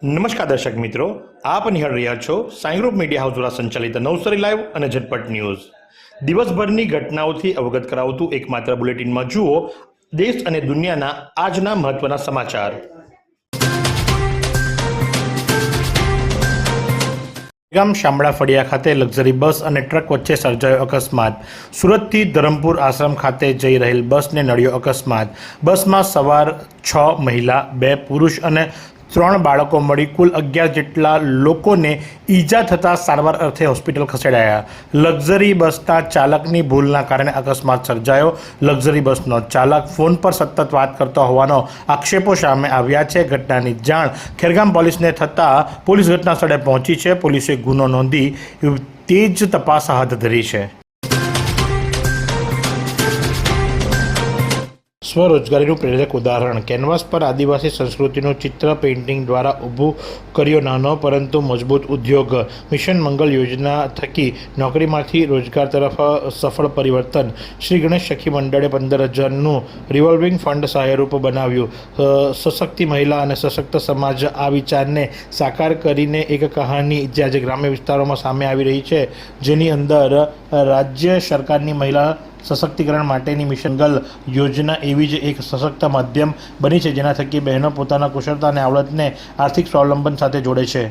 નમસ્કાર દર્શક મિત્રો, આપ નિહાળ રહ્યા છો સાઈ ગ્રુપ મીડિયા હાઉસ દ્વારા સંચાલિત નવસારી લાઈવ અને ઝટપટ ન્યૂઝ. દિવસભરની ઘટનાઓથી અવગત કરાવતું એકમાત્ર બુલેટિનમાં જુઓ દેશ અને દુનિયાના આજના મહત્વના સમાચાર. ગામ શામળા ફળિયા ખાતે લક્ઝરી બસ અને ટ્રક વચ્ચે સર્જાયો અકસ્માત. સુરતથી ધરમપુર આશ્રમ ખાતે જઈ રહેલ બસને નડ્યો અકસ્માત. બસમાં સવાર 6 મહિલા, 2 પુરુષ અને 3 બાળકો મળી કુલ 11 જેટલા લોકોને ઈજા થતાં સારવાર અર્થે હોસ્પિટલ ખસેડાયા. લક્ઝરી બસના ચાલકની ભૂલના કારણે અકસ્માત સર્જાયો. લક્ઝરી બસનો ચાલક ફોન પર સતત વાત કરતો હોવાનો આક્ષેપો સામે આવ્યા છે. ઘટનાની જાણ ખેરગામ પોલીસને થતાં પોલીસ ઘટના સ્થળે પહોંચી છે. પોલીસે ગુનો નોંધી તેજ તપાસ હાથ ધરી છે. સ્વરોજગારીનું પ્રેરક ઉદાહરણ. કેનવાસ પર આદિવાસી સંસ્કૃતિનું ચિત્ર પેઇન્ટિંગ દ્વારા ઊભું કર્યો નાનો પરંતુ મજબૂત ઉદ્યોગ. મિશન મંગલ યોજના થકી નોકરીમાંથી રોજગાર તરફ સફળ પરિવર્તન. શ્રી ગણેશ સખી મંડળે 15,000નું રિવોલ્વિંગ ફંડ સહાયરૂપ બનાવ્યું. સશક્તિ મહિલા અને સશક્ત સમાજ આ વિચારને સાકાર કરીને એક કહાની જે આજે ગ્રામ્ય વિસ્તારોમાં સામે આવી રહી છે, જેની અંદર રાજ્ય સરકારની મહિલા સશક્તિકરણ માટેની મિશન મંગલ યોજના એવી જ એક સશક્ત માધ્યમ બની છે, જેના થકી બહેનો પોતાના કુશળતા અને આવડતને આર્થિક સ્વાવલંબન સાથે જોડે છે.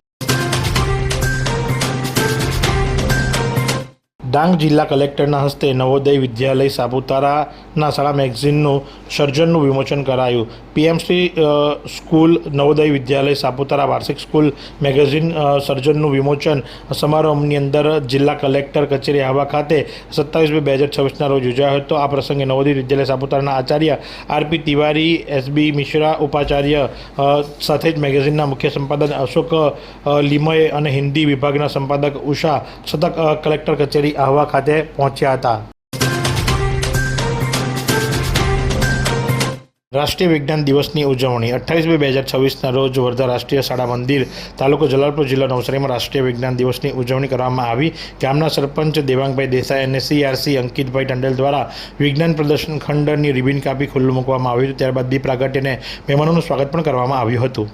ડાંગ જિલ્લા કલેક્ટરના હસ્તે નવોદય વિદ્યાલય સાપુતારાના શાળા મેગઝીનનું સર્જનનું વિમોચન કરાયું. પીએમસી સ્કૂલ નવોદય વિદ્યાલય સાપુતારા વાર્ષિક સ્કૂલ મેગેઝિન સર્જનનું વિમોચન સમારોહની અંદર જિલ્લા કલેક્ટર કચેરી આહવા ખાતે 27/2/2026ના રોજ યોજાયો હતો. આ પ્રસંગે નવોદય વિદ્યાલય સાપુતારાના આચાર્ય આરપી તિવારી, એસબી મિશ્રા ઉપાચાર્ય સાથે જ મેગેઝિનના મુખ્ય સંપાદક અશોક લીમય અને હિન્દી વિભાગના સંપાદક ઉષા સતત કલેક્ટર કચેરી આહવા ખાતે પહોંચ્યા હતા. રાષ્ટ્રીય વિજ્ઞાન દિવસની ઉજવણી. 28/2/2026ના રોજ વર્ધા રાષ્ટ્રીય શાળા મંદિર, તાલુકો જલાલપુર, જિલ્લા નવસારીમાં રાષ્ટ્રીય વિજ્ઞાન દિવસની ઉજવણી કરવામાં આવી. ગામના સરપંચ દેવાંગભાઈ દેસાઈ અને સીઆરસી અંકિતભાઈ ટંડેલ દ્વારા વિજ્ઞાન પ્રદર્શન ખંડની રિબિન કાપી ખુલ્લું મૂકવામાં આવ્યું હતું. ત્યારબાદ દીપ પ્રાગટ્યને મહેમાનોનું સ્વાગત પણ કરવામાં આવ્યું હતું.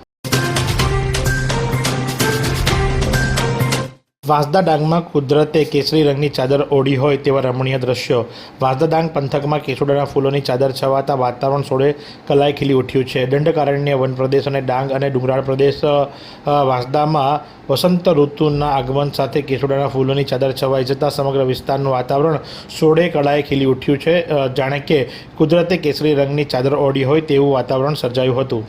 વાંસદા ડાંગમાં કુદરતે કેસરી રંગની ચાદર ઓઢી હોય તેવા રમણીય દ્રશ્યો. વાંસદા ડાંગ પંથકમાં કેસુડાના ફૂલોની ચાદર છવાતા વાતાવરણ સોળે કલાએ ખીલી ઉઠ્યું છે. દંડકારણ્ય વન પ્રદેશ અને ડાંગ અને ડુંગરાળ પ્રદેશ વાંસદામાં વસંત ઋતુના આગમન સાથે કેસુડાના ફૂલોની ચાદર છવાઈ જતાં સમગ્ર વિસ્તારનું વાતાવરણ સોળે કળાએ ખીલી ઉઠ્યું છે. જાણે કે કુદરતે કેસરી રંગની ચાદર ઓઢી હોય તેવું વાતાવરણ સર્જાયું હતું.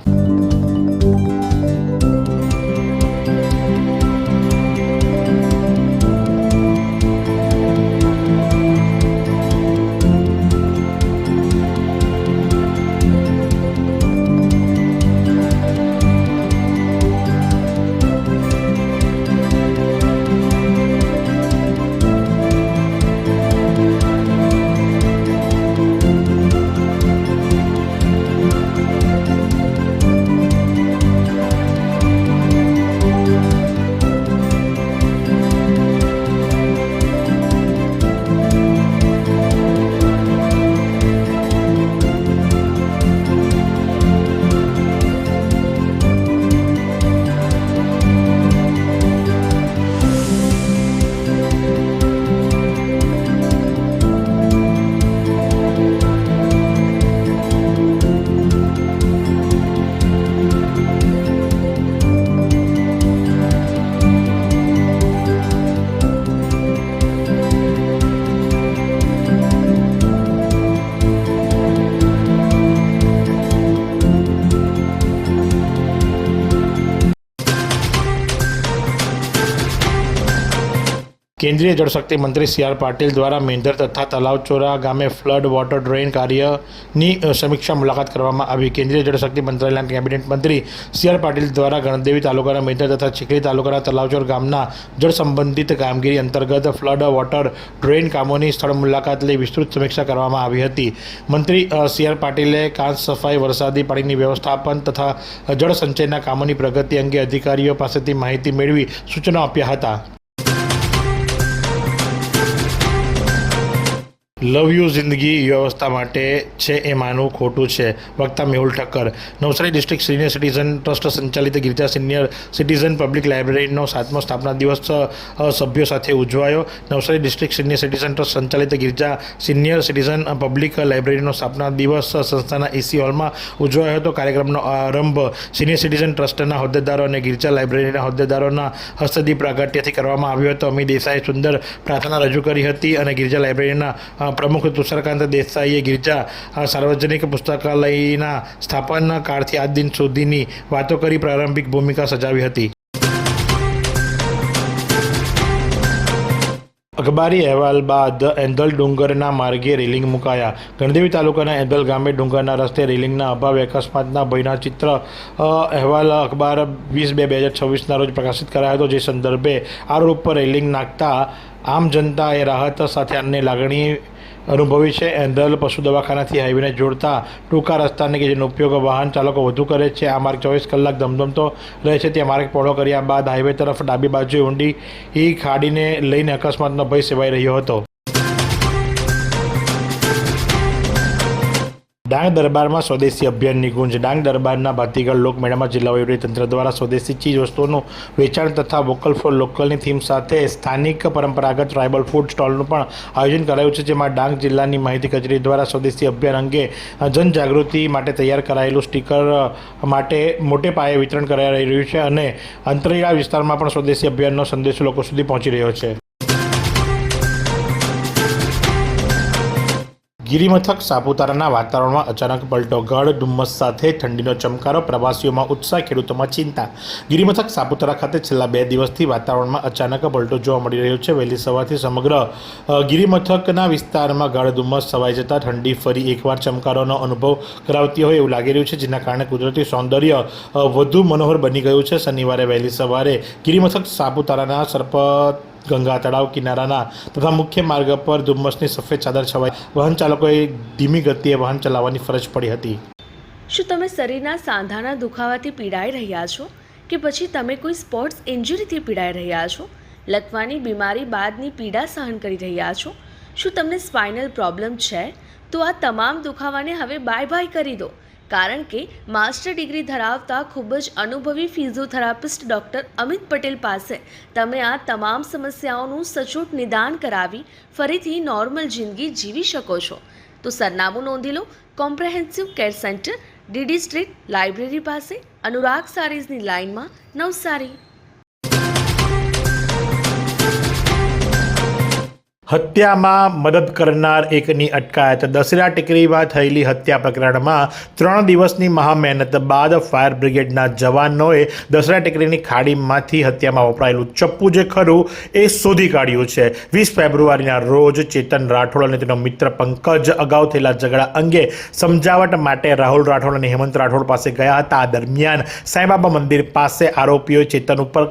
કેન્દ્રીય જળશક્તિ મંત્રી સી.આર. પાટીલ દ્વારા મેંધર તથા તલાવચોરા ગામે ફ્લડ વોટર ડ્રેઇન કાર્યની સમીક્ષા મુલાકાત કરવામાં આવી. કેન્દ્રીય જળશક્તિ મંત્રાલયના કેબિનેટ મંત્રી સી.આર. પાટીલ દ્વારા ગણદેવી તાલુકાના મેંધર તથા ચીખલી તાલુકાના તલાવચોર ગામના જળ સંબંધિત કામગીરી અંતર્ગત ફ્લડ વોટર ડ્રેઇન કામોની સ્થળ મુલાકાત લઈ વિસ્તૃત સમીક્ષા કરવામાં આવી હતી. મંત્રી સી.આર. પાટીલે કાંસ સફાઈ, વરસાદી પાણીની વ્યવસ્થાપન તથા જળ સંચયના કામોની પ્રગતિ અંગે અધિકારીઓ પાસેથી માહિતી મેળવી સૂચનો આપ્યા હતા. લવ યુ જિંદગી વ્યવસ્થા માટે છે એ માનવું ખોટું છે. વક્તા Mehul Thakkar. Navsari district senior citizen trust સંચાલિત ગિરજા સિનિયર સિટીઝન પબ્લિક લાઇબ્રેરીનો 7મો સ્થાપના દિવસ સભ્યો સાથે ઉજવાયો. Navsari district senior citizen trust સંચાલિત ગિરજા સિનિયર સિટીઝન પબ્લિક લાઇબ્રેરીનો સ્થાપના દિવસ સંસ્થાના એસી હોલમાં ઉજવાયો હતો. કાર્યક્રમનો આરંભ સિનિયર સિટીઝન ટ્રસ્ટના હોદ્દેદારો અને ગિરજા લાઇબ્રેરીના હોદ્દેદારોના હસ્તદી પ્રાગટ્યથી કરવામાં આવ્યો હતો. અમી દેસાઈએ સુંદર પ્રાર્થના રજૂ કરી હતી અને ગિરજા લાઇબ્રેરીના પ્રમુખ તુષારકાંત દેસાઈએ ગિરજા સાર્વજનિક પુસ્તકાલયના સ્થાપન કાળથી આજ દિન સુધીની વાતો કરી પ્રારંભિક ભૂમિકા સજાવી હતી. અખબારી અહેવાલ બાદ એંધલ ડુંગરના માર્ગે રેલિંગ મુકાયા. ગણદેવી તાલુકાના એંધલ ગામે ડુંગરના રસ્તે રેલિંગના અભાવે અકસ્માતના ભયના ચિત્ર અહેવાલ અખબાર 20/2/2026ના રોજ પ્રકાશિત કરાયો હતો. જે સંદર્ભે આ રોડ પર રેલિંગ નાખતા આમ જનતાએ રાહત સાથે અન્ય લાગણી અનુભવી છે. એંધલ પશુ દવાખાનાથી હાઈવેને જોડતા ટૂંકા રસ્તાને કે જેનો ઉપયોગ વાહન ચાલકો વધુ કરે છે. આ માર્ગ 24 કલાક ધમધમતો રહે છે. તે માર્ગ પહોળો કર્યા બાદ હાઈવે તરફ ડાબી બાજુએ ઊંડી ખાડીને લઈને અકસ્માતનો ભય સેવાઈ રહ્યો હતો. ડાંગ દરબારમાં સ્વદેશી અભિયાનની ગુંજ. ડાંગ દરબારના ભાતીગળ લોકમેળામાં જિલ્લા વહીવટીતંત્ર દ્વારા સ્વદેશી ચીજ વસ્તુઓનું વેચાણ તથા વોકલ ફોર લોકલની થીમ સાથે સ્થાનિક પરંપરાગત ટ્રાઇબલ ફૂડ સ્ટોલનું પણ આયોજન કરાયું છે. જેમાં ડાંગ જિલ્લાની માહિતી કચેરી દ્વારા સ્વદેશી અભિયાન અંગે જનજાગૃતિ માટે તૈયાર કરાયેલું સ્ટીકર માટે મોટે પાયે વિતરણ કરાઈ રહ્યું છે અને અંતરિયાળ વિસ્તારમાં પણ સ્વદેશી અભિયાનનો સંદેશો લોકો સુધી પહોંચી રહ્યો છે. ગિરિમથક સાપુતારાના વાતાવરણમાં અચાનક પલટો. ગાઢ ધુમ્મસ સાથે ઠંડીનો ચમકારો. પ્રવાસીઓમાં ઉત્સાહ, ખેડૂતોમાં ચિંતા. ગિરિમથક સાપુતારા ખાતે છેલ્લા 2 દિવસથી વાતાવરણમાં અચાનક પલટો જોવા મળી રહ્યો છે. વહેલી સવારથી સમગ્ર ગિરિમથકના વિસ્તારમાં ગાઢ ધુમ્મસ છવાઈ જતાં ઠંડી ફરી એકવાર ચમકારોનો અનુભવ કરાવતી હોય એવું લાગી રહ્યું છે, જેના કારણે કુદરતી સૌંદર્ય વધુ મનોહર બની ગયું છે. શનિવારે વહેલી સવારે ગિરિમથક સાપુતારાના ગંગા તળાવ કિનારાના તથા મુખ્ય માર્ગ પર ધુમ્મસની સફેદ ચાદર છવાઈ. વાહન ચાલકોએ ધીમી ગતિએ વાહન ચલાવવાની ફરજ પડી હતી. શું તમે શરીરના સાંધાના દુખાવાથી પીડાઈ રહ્યા છો કે પછી તમે કોઈ સ્પોર્ટ્સ ઇન્જરીથી પીડાઈ રહ્યા છો? લકવાની બીમારી બાદની પીડા સહન કરી રહ્યા છો? શું તમને સ્પાઇનલ પ્રોબ્લેમ છે? તો આ તમામ દુખાવાને હવે બાય બાય કરી દો, કારણ કે માસ્ટર ડિગ્રી ધરાવતા ખૂબ જ અનુભવી ફિઝિયોથેરાપિસ્ટ ડૉક્ટર અમિત પટેલ પાસે તમે આ તમામ સમસ્યાઓનું સચોટ નિદાન કરાવી ફરીથી નોર્મલ જિંદગી જીવી શકો છો. તો સરનામું નોંધી લો. Comprehensive care centre, DD street, library પાસે, અનુરાગ સારીઝની લાઇનમાં, નવસારી. હત્યામાં મદદ કરનાર એકની અટકાયત. દશેરા ટેકરીમાં થયેલી હત્યા પ્રકરણમાં 3 દિવસની મહામહેનત બાદ ફાયર બ્રિગેડના જવાનોએ દશેરા ટેકરીની ખાડીમાંથી હત્યામાં વપરાયેલું ચપ્પુ જે ખરું એ શોધી કાઢ્યું છે. 20 ફેબ્રુઆરીના રોજ ચેતન રાઠોડ અને તેનો મિત્ર પંકજ અગાઉ થયેલા ઝઘડા અંગે સમજાવટ માટે રાહુલ રાઠોડ અને હેમંત રાઠોડ પાસે ગયા હતા. આ દરમિયાન સાંઈબાબા મંદિર પાસે આરોપીઓએ ચેતન ઉપર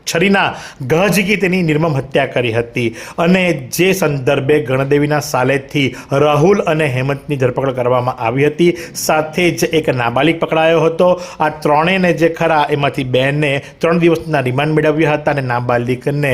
છરીના ઘા ઝીકી તેની નિર્મમ હત્યા કરી હતી અને જે સંદર્ભે ગણદેવીના સાલેથી રાહુલ અને હેમંતની ધરપકડ કરવામાં આવી હતી. સાથે જ એક નાબાલિગ પકડાયો હતો. આ ત્રણેયને જે ખરા એમાંથી 2ને 3 દિવસના રિમાન્ડ મેળવ્યા હતા અને નાબાલિગને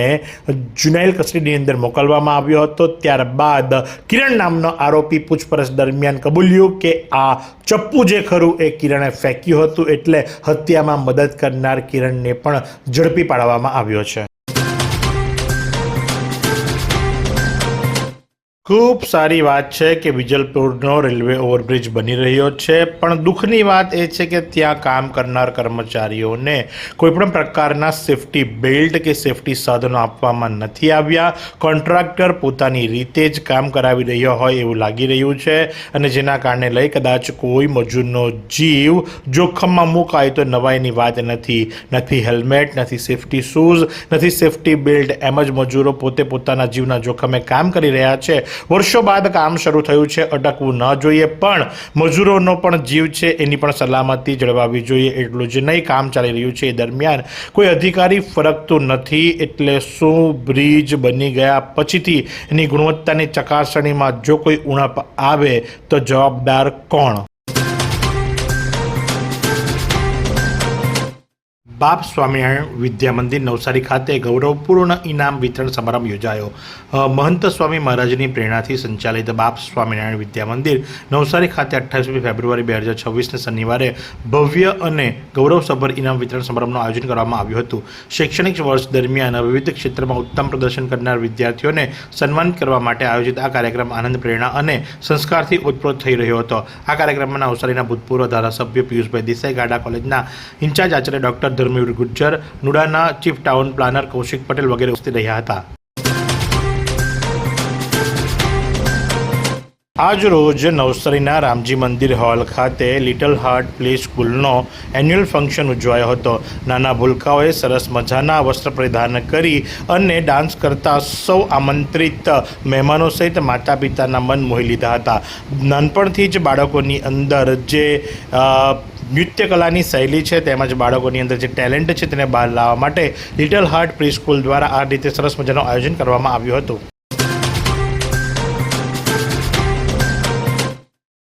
જુનાઇલ કસ્ટડીની અંદર મોકલવામાં આવ્યો હતો. ત્યારબાદ કિરણ નામનો આરોપી પૂછપરછ દરમિયાન કબૂલ્યું કે આ ચપ્પુ જે ખરું એ કિરણે ફેંક્યું હતું, એટલે હત્યામાં મદદ કરનાર કિરણને પણ ઝડપી પાડવામાં આવ્યો છે. ખૂબ સારી વાત છે કે વિજલપુરનો રેલવે ઓવરબ્રિજ બની રહ્યો છે, પણ દુઃખની વાત એ છે કે ત્યાં કામ કરનાર કર્મચારીઓને કોઈપણ પ્રકારના સેફટી બેલ્ટ કે સેફટી સાધનો આપવામાં નથી આવ્યા. કોન્ટ્રાક્ટર પોતાની રીતે જ કામ કરાવી રહ્યો હોય એવું લાગી રહ્યું છે અને જેના કારણે લઈ કદાચ કોઈ મજૂરનો જીવ જોખમમાં મુકાય તો નવાઈની વાત નથી. નથી હેલ્મેટ, નથી સેફટી શૂઝ, નથી સેફટી બેલ્ટ. એમ જ મજૂરો પોતે પોતાના જીવના જોખમે કામ કરી રહ્યા છે. વર્ષો બાદ કામ શરૂ થયું છે, અટકવું ન જોઈએ, પણ મજૂરોનો પણ જીવ છે એની પણ સલામતી જળવાવી જોઈએ. એટલું જ નહીં, કામ ચાલી રહ્યું છે એ દરમિયાન કોઈ અધિકારી ફરકતું નથી. એટલે શું બ્રિજ બની ગયા પછીથી એની ગુણવત્તાની ચકાસણીમાં જો કોઈ ઉણપ આવે તો જવાબદાર કોણ? બાપ સ્વામિનારાયણ વિદ્યા મંદિર નવસારી ખાતે ગૌરવપૂર્ણ ઇનામ વિતરણ સમારંભ યોજાયો. મહંત સ્વામી મહારાજની પ્રેરણાથી સંચાલિત બાપ સ્વામિનારાયણ વિદ્યા મંદિર નવસારી ખાતે 28મી ફેબ્રુઆરી 2026ને શનિવારે ભવ્ય અને ગૌરવસભર ઇનામ વિતરણ સમારંભનું આયોજન કરવામાં આવ્યું હતું. શૈક્ષણિક વર્ષ દરમિયાન વિવિધ ક્ષેત્રમાં ઉત્તમ પ્રદર્શન કરનાર વિદ્યાર્થીઓને સન્માનિત કરવા માટે આયોજિત આ કાર્યક્રમ આનંદ, પ્રેરણા અને સંસ્કારથી ઓતપ્રોત થઈ રહ્યો હતો. આ કાર્યક્રમમાં નવસારીના ભૂતપૂર્વ ધારાસભ્ય પિયુષભાઈ દેસાઈ, ગાડા કોલેજના ઇન્ચાર્જ આચાર્ય ડોક્ટર ધર્મવીર ગુજ્જર, નુડાના chief town planner Kaushik Patel વગેરે ઉપસ્થિત રહ્યા હતા. આજ રોજ નવસારીના રામજી મંદિર હોલ ખાતે લિટલ હાર્ટ પ્લે સ્કૂલનો એન્યુઅલ ફંક્શન ઉજવાયો હતો. નાના ભૂલકાઓએ સરસ મજાના વસ્ત્ર પરિધાન કરી અને ડાન્સ કરતા સૌ આમંત્રિત મહેમાનો સહિત માતા પિતાના મન મોહી લીધા હતા. નાનપણથી જ બાળકોની અંદર જે નૃત્ય કલાની શૈલી છે તેમજ બાળકોની અંદર જે ટેલેન્ટ છે તેને બહાર લાવવા માટે લિટલ હાર્ટ પ્રી સ્કૂલ દ્વારા આ રીતે સરસ મજાનું આયોજન કરવામાં આવ્યું હતું.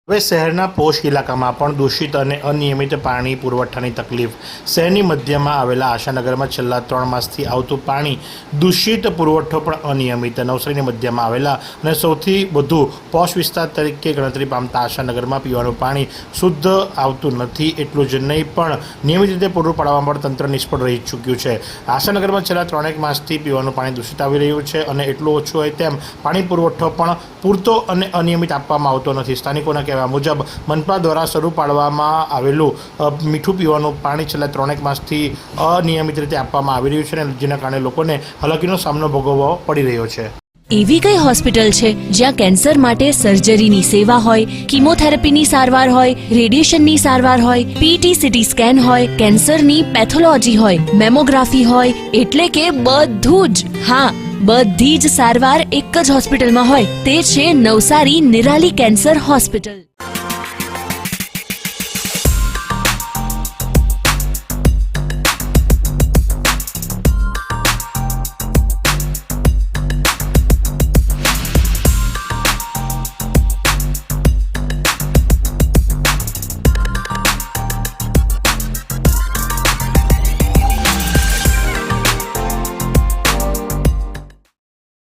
હવે શહેરના પોશ ઇલાકામાં પણ દૂષિત અને અનિયમિત પાણી પુરવઠાની તકલીફ. શહેરની મધ્યમાં આવેલા આશાનગરમાં છેલ્લા 3 માસથી આવતું પાણી દૂષિત, પુરવઠો પણ અનિયમિત. નવસારીની મધ્યમાં આવેલા અને સૌથી વધુ પોશ વિસ્તાર તરીકે ગણતરી પામતા આશાનગરમાં પીવાનું પાણી શુદ્ધ આવતું નથી. એટલું જ નહીં પણ નિયમિત રીતે પૂરું પાડવામાં પણ તંત્ર નિષ્ફળ રહી ચૂક્યું છે. આશાનગરમાં છેલ્લા 3 માસથી પીવાનું પાણી દૂષિત આવી રહ્યું છે અને એટલું ઓછું હોય તેમ પાણી પુરવઠો પણ પૂરતો અને અનિયમિત આપવામાં આવતો નથી. સ્થાનિકોના કહેવા મુજબ મનપા દ્વારા શરૂ પાડવામાં આવેલું મીઠું પીવાનું પાણી છેલ્લા 3 માસથી અનિયમિત રીતે આપવામાં આવી રહ્યું છે અને જેના કારણે લોકોને હાલાકીનો સામનો ભોગવવો પડી રહ્યો છે. એવી કઈ હોસ્પિટલ છે જ્યાં કેન્સર માટે સર્જરીની સેવા હોય, કીમોથેરાપીની સારવાર હોય, રેડિયેશનની સારવાર હોય, પીટી સીટી સ્કેન હોય, કેન્સરની પેથોલોજી હોય, મેમોગ્રાફી હોય, એટલે કે બધું જ. હા, બધી જ સારવાર એક જ હોસ્પિટલમાં હોય. તે છે નવસારી નિરાલી કેન્સર હોસ્પિટલ.